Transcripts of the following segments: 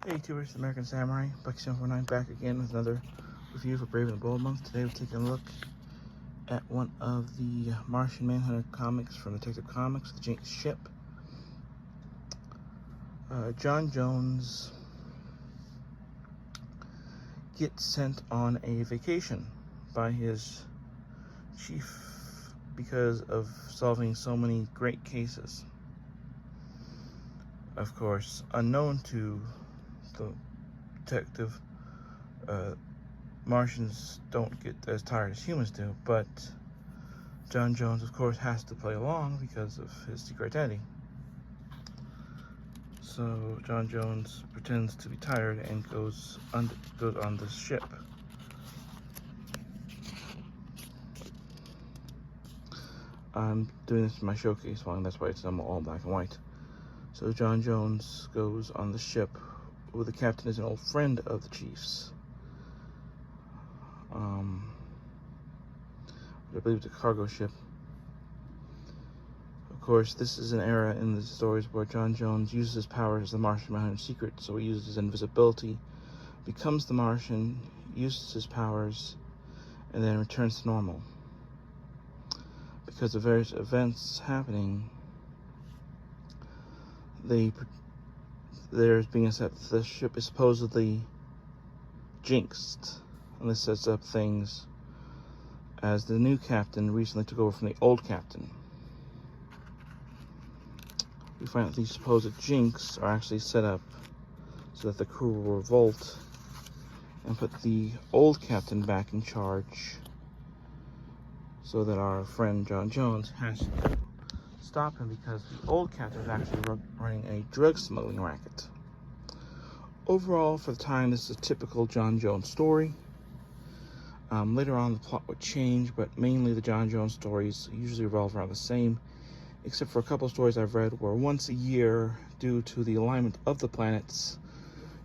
Hey YouTubers, American Samurai, Bucky749 back again with another review for Brave and the Bold month. Today we're taking a look at one of the Martian Manhunter comics from Detective Comics, the Jinxed ship. John Jones gets sent on a vacation by his chief because of solving so many great cases. Of course, unknown to the detective, Martians don't get as tired as humans do, but John Jones, of course, has to play along because of his secret identity. So John Jones pretends to be tired and goes on this ship. I'm doing this in my showcase one, that's why it's all black and white. So John Jones goes on the ship where the captain is an old friend of the chief's. I believe it's a cargo ship. Of course, this is an era in the stories where John Jones uses his powers as the Martian Man in secret, so he uses his invisibility, becomes the Martian, uses his powers, and then returns to normal. Because of various events happening, there's being said that the ship is supposedly jinxed, and this sets up things as the new captain recently took over from the old captain. We find that these supposed jinx are actually set up so that the crew will revolt and put the old captain back in charge, so that our friend John Jones has to stop him because the old captain is actually running a drug smuggling racket. Overall, for the time, this is a typical John Jones story. Later on, the plot would change, but mainly the John Jones stories usually revolve around the same, except for a couple of stories I've read where once a year, due to the alignment of the planets,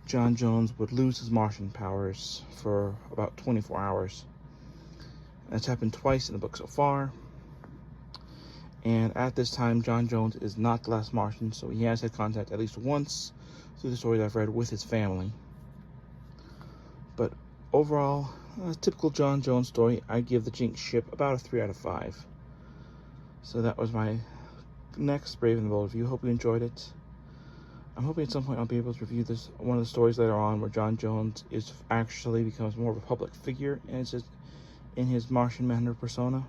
John Jones would lose his Martian powers for about 24 hours. That's happened twice in the book so far. And at this time, John Jones is not the last Martian, so he has had contact at least once through the stories I've read with his family. But overall, a typical John Jones story. I give the Jinxed ship about a 3 out of 5. So that was my next Brave and the Bold review. Hope you enjoyed it. I'm hoping at some point I'll be able to review one of the stories later on where John Jones actually becomes more of a public figure and in his Martian Manhunter persona,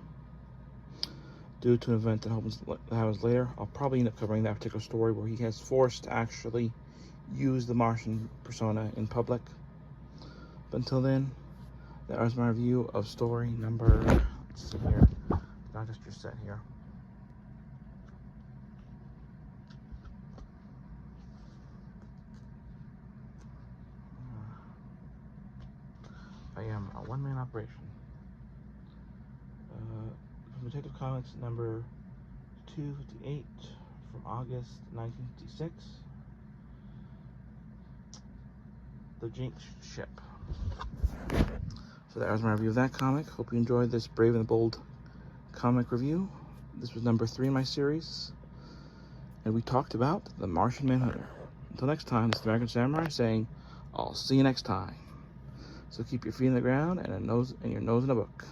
due to an event that happens later. I'll probably end up covering that particular story where he has forced to actually use the Martian persona in public. But until then, that was my review of story number, let's see here, not just your set here. I am a one-man operation. From Detective Comics number 258 from August 1956. The Jinxed ship. So that was my review of that comic. Hope you enjoyed this Brave and the Bold comic review. This was number 3 in my series, and we talked about the Martian Manhunter. Until next time, this is American Samurai saying, I'll see you next time. So keep your feet in the ground and your nose in a book.